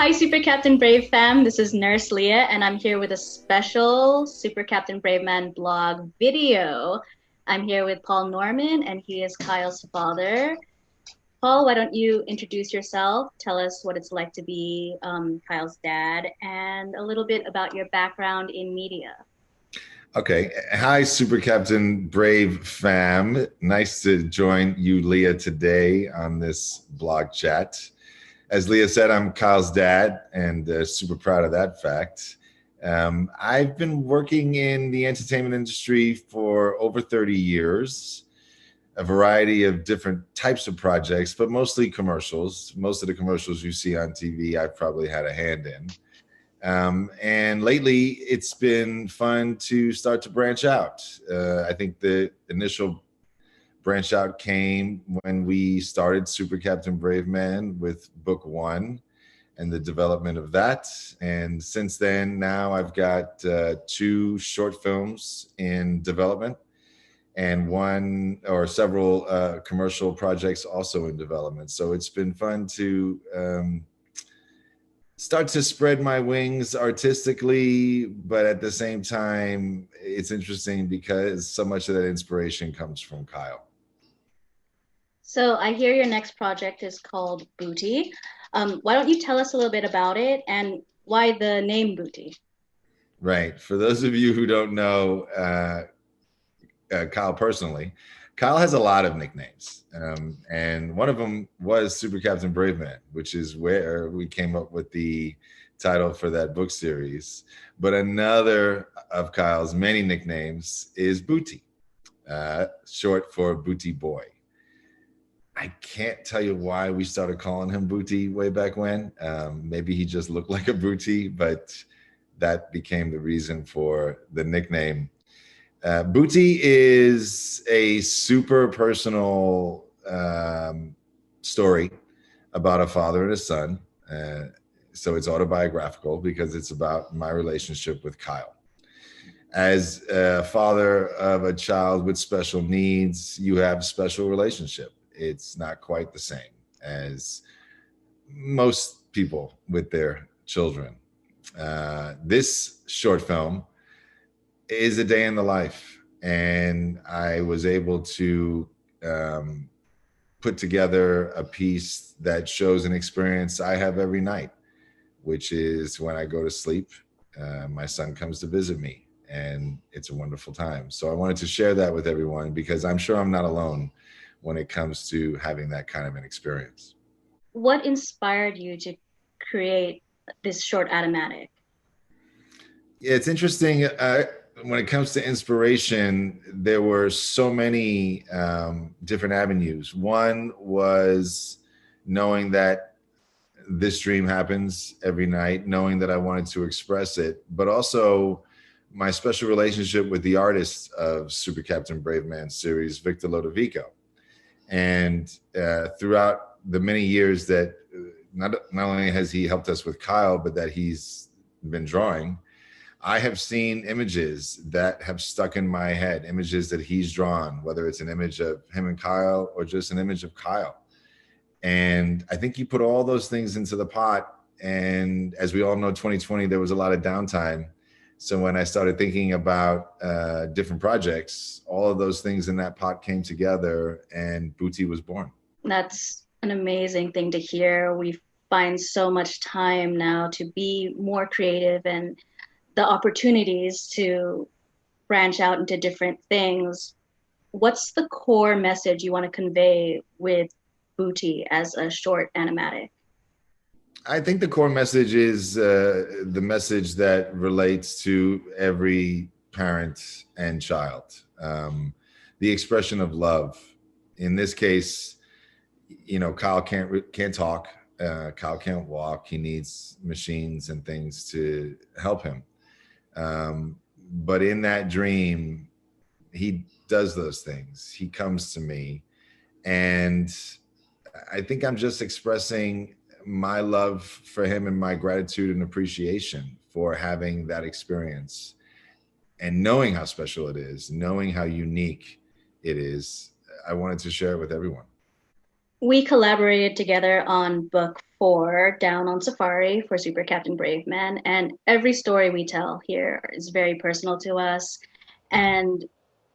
Hi, Super Captain Brave fam. This is Nurse Leah, and I'm here with a special Super Captain Brave Man blog video. I'm here with Paul Norman, and he is Kyle's father. Paul, why don't you introduce yourself? Tell us what it's like to be Kyle's dad, and a little bit about your background in media. Okay. Hi, Super Captain Brave fam. Nice to join you, Leah, today on this blog chat. As Leah said, I'm Kyle's dad and super proud of that fact. I've been working in the entertainment industry for over 30 years, a variety of different types of projects, but mostly commercials. Most of the commercials you see on TV, I've probably had a hand in. And lately, it's been fun to start to branch out. I think the initial branch out came when we started Super Captain Brave Man with book one and the development of that. And since then, now I've got two short films in development and one or several commercial projects also in development. So it's been fun to start to spread my wings artistically, but at the same time, it's interesting because so much of that inspiration comes from Kyle. So I hear your next project is called Bootie. Why don't you tell us a little bit about it and why the name Bootie? Right. For those of you who don't know Kyle personally, Kyle has a lot of nicknames. And one of them was Super Captain Brave Man, which is where we came up with the title for that book series. But another of Kyle's many nicknames is Bootie, short for Bootie Boy. I can't tell you why we started calling him Bootie way back when. Maybe he just looked like a Bootie, but that became the reason for the nickname. Bootie is a super personal story about a father and a son. So it's autobiographical because it's about my relationship with Kyle. As a father of a child with special needs, you have a special relationship. It's not quite the same as most people with their children. This short film is a day in the life, and I was able to put together a piece that shows an experience I have every night, which is when I go to sleep, my son comes to visit me, and it's a wonderful time. So I wanted to share that with everyone because I'm sure I'm not alone when it comes to having that kind of an experience. What inspired you to create this short animatic? Yeah, it's interesting. When it comes to inspiration, there were so many different avenues. One was knowing that this dream happens every night, knowing that I wanted to express it, but also my special relationship with the artist of Super Captain Brave Man series, Victor Lodovico. And throughout the many years that not only has he helped us with Kyle, but that he's been drawing, I have seen images that have stuck in my head, images that he's drawn, whether it's an image of him and Kyle or just an image of Kyle. And I think you put all those things into the pot. And as we all know, 2020, there was a lot of downtime. So when I started thinking about different projects, all of those things in that pot came together and Bootie was born. That's an amazing thing to hear. We find so much time now to be more creative and the opportunities to branch out into different things. What's the core message you want to convey with Booty as a short animatic? I think the core message is the message that relates to every parent and child. The expression of love. In this case, you know, Kyle can't talk. Kyle can't walk. He needs machines and things to help him. But in that dream, he does those things. He comes to me, and I think I'm just expressing my love for him and my gratitude and appreciation for having that experience and knowing how special it is, knowing how unique it is. I wanted to share it with everyone. We collaborated together on book 4, Down on Safari for Super Captain Brave Man, and every story we tell here is very personal to us. And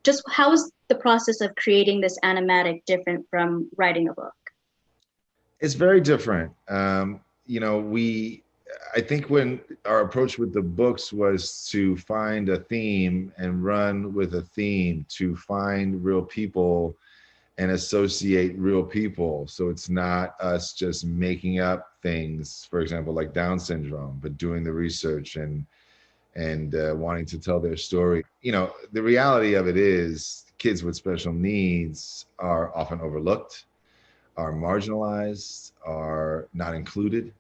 just how is the process of creating this animatic different from writing a book? It's very different. I think when our approach with the books was to find a theme and run with a theme to find real people and associate real people. So it's not us just making up things, for example, like Down syndrome, but doing the research and wanting to tell their story. The reality of it is kids with special needs are often overlooked, are marginalized, are not included.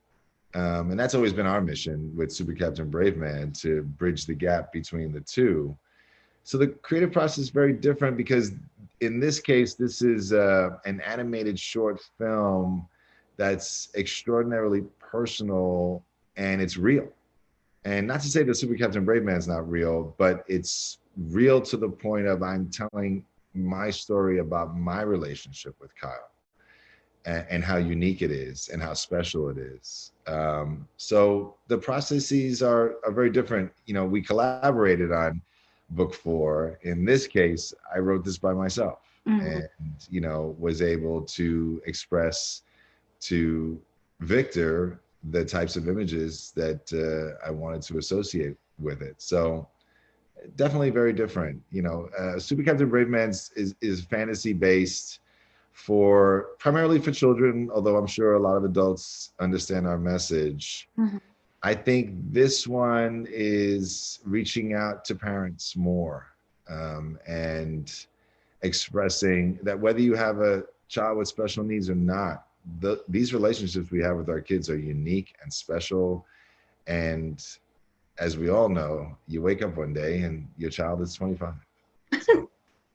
And that's always been our mission with Super Captain Brave Man, to bridge the gap between the two. So the creative process is very different because in this case, this is an animated short film that's extraordinarily personal and it's real. And not to say that Super Captain Brave Man is not real, but it's real to the point of I'm telling my story about my relationship with Kyle and how unique it is and how special it is. So the processes are very different. We collaborated on book 4. In this case, I wrote this by myself Mm-hmm. and, was able to express to Victor the types of images that I wanted to associate with it. So definitely very different. Super Captain Brave Man's is fantasy based for primarily for children, although I'm sure a lot of adults understand our message. Mm-hmm. I think this one is reaching out to parents more and expressing that whether you have a child with special needs or not, these relationships we have with our kids are unique and special. And as we all know, you wake up one day and your child is 25. So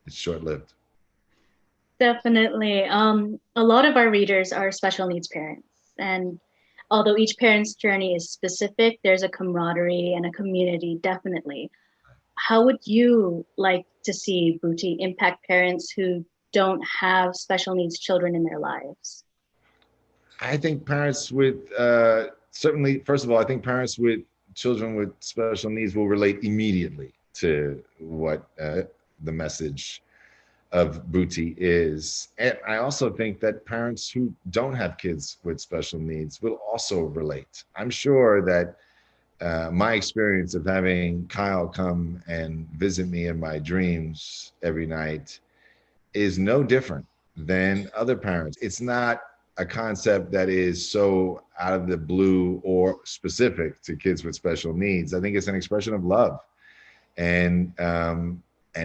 it's short lived. Definitely. A lot of our readers are special needs parents. And although each parent's journey is specific, there's a camaraderie and a community, definitely. How would you like to see Bootie impact parents who don't have special needs children in their lives? I think parents with certainly, first of all, I think parents with children with special needs will relate immediately to what the message of Bootie is. And I also think that parents who don't have kids with special needs will also relate. I'm sure that my experience of having Kyle come and visit me in my dreams every night is no different than other parents. It's not a concept that is so out of the blue or specific to kids with special needs. I think it's an expression of love and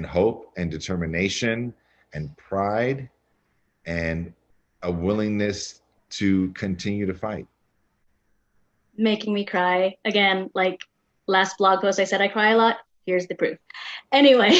hope and determination and pride and a willingness to continue to fight. Making me cry. Again, like last blog post, I said I cry a lot. Here's the proof. Anyway,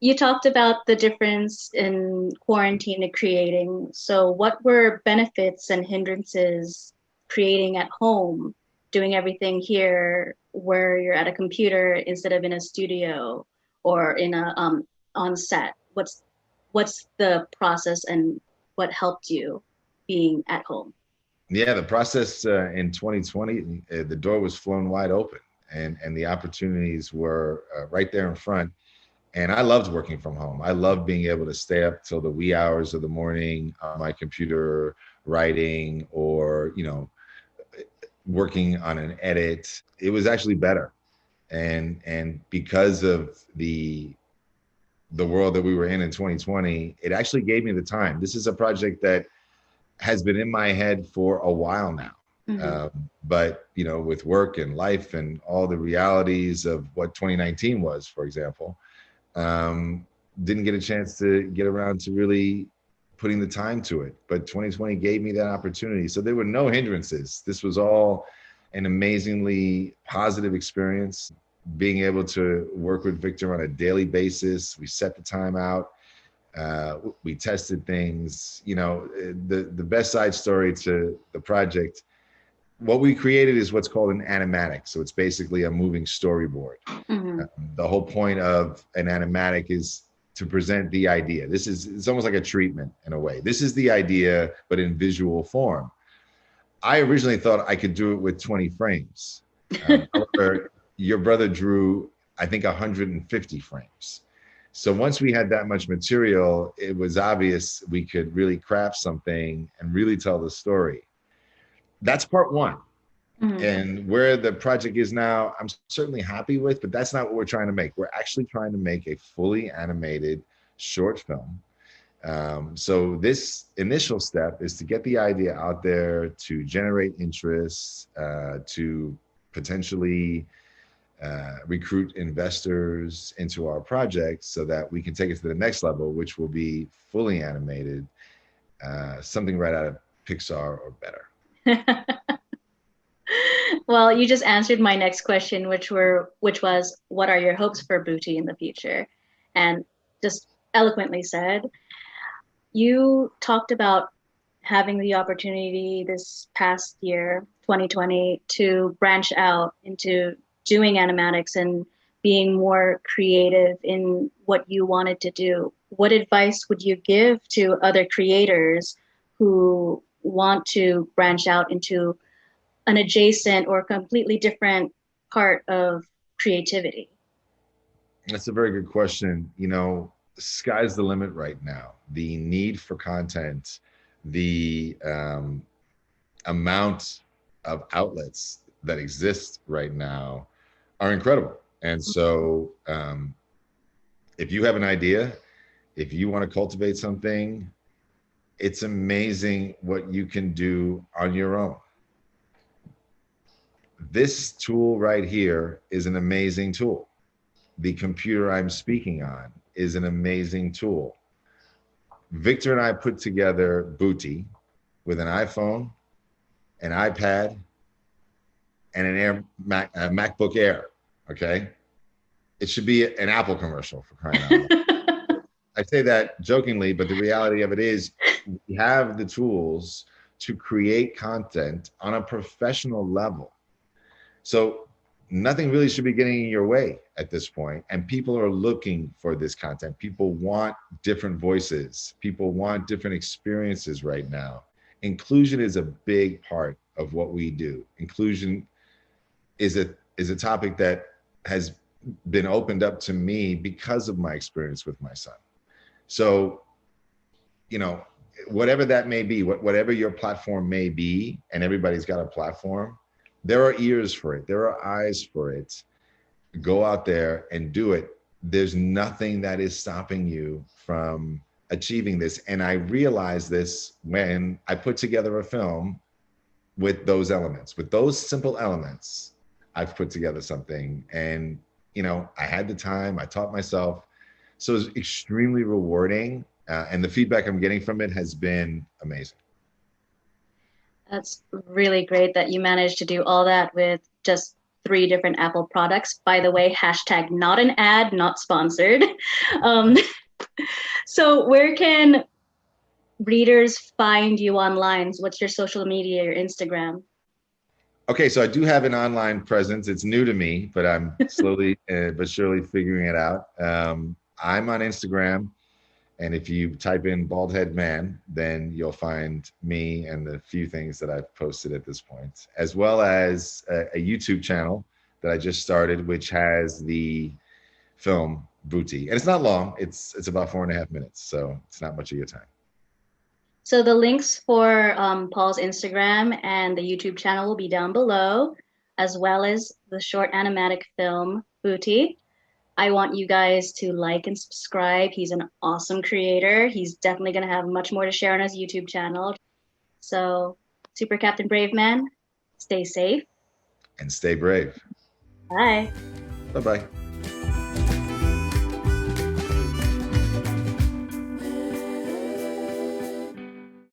you talked about the difference in quarantine and creating. So, what were benefits and hindrances creating at home, doing everything here where you're at a computer instead of in a studio or in a on set? What's the process and what helped you being at home? Yeah, the process in 2020, the door was flown wide open, and the opportunities were right there in front. And I loved working from home. I loved being able to stay up till the wee hours of the morning on my computer writing or, working on an edit. It was actually better. And because of the world that we were in 2020, it actually gave me the time. This is a project that has been in my head for a while now. Mm-hmm. But, with work and life and all the realities of what 2019 was, for example, didn't get a chance to get around to really putting the time to it. But 2020 gave me that opportunity. So there were no hindrances. This was all an amazingly positive experience. Being able to work with Victor on a daily basis, we set the time out. We tested things. The best side story to the project, what we created is what's called an animatic. So it's basically a moving storyboard. Mm-hmm. The whole point of an animatic is to present the idea. It's almost like a treatment in a way. This is the idea, but in visual form. I originally thought I could do it with 20 frames. However, your brother drew, I think, 150 frames. So once we had that much material, it was obvious we could really craft something and really tell the story. That's part one. Mhm. And where the project is now, I'm certainly happy with, but that's not what we're trying to make. We're actually trying to make a fully animated short film. So this initial step is to get the idea out there, to generate interest, to potentially recruit investors into our project so that we can take it to the next level, which will be fully animated, something right out of Pixar or better. Well, you just answered my next question, which was, what are your hopes for Bootie in the future? And just eloquently said, you talked about having the opportunity this past year, 2020, to branch out into doing animatics and being more creative in what you wanted to do. What advice would you give to other creators who want to branch out into an adjacent or completely different part of creativity? That's a very good question. You know, sky's the limit right now. The need for content, the amount of outlets that exist right now are incredible. And so, if you have an idea, if you want to cultivate something, it's amazing what you can do on your own. This tool right here is an amazing tool. The computer I'm speaking on is an amazing tool. Victor and I put together Bootie with an iPhone, an iPad, and an MacBook Air. Okay, it should be an Apple commercial, for crying out loud. I say that jokingly, but the reality of it is we have the tools to create content on a professional level. So nothing really should be getting in your way at this point. And people are looking for this content. People want different voices. People want different experiences right now. Inclusion is a big part of what we do. Inclusion is a topic that has been opened up to me because of my experience with my son. So, you know, whatever that may be, whatever your platform may be, and everybody's got a platform, there are ears for it. There are eyes for it. Go out there and do it. There's nothing that is stopping you from achieving this. And I realized this when I put together a film with those elements, with those simple elements. I've put together something, and you know, I had the time, I taught myself. So it's extremely rewarding. And the feedback I'm getting from it has been amazing. That's really great that you managed to do all that with just 3 different Apple products. By the way, hashtag not an ad, not sponsored. Um, so where can readers find you online? What's your social media, your Instagram? Okay, so I do have an online presence. It's new to me, but I'm slowly but surely figuring it out. I'm on Instagram, and if you type in Bald Head Man, then you'll find me and the few things that I've posted at this point, as well as a YouTube channel that I just started, which has the film Bootie. And it's not long. It's about 4.5 minutes, so it's not much of your time. So the links for Paul's Instagram and the YouTube channel will be down below, as well as the short animatic film Bootie. I want you guys to like and subscribe. He's an awesome creator. He's definitely going to have much more to share on his YouTube channel. So, Super Captain Brave Man, stay safe. And stay brave. Bye. Bye-bye.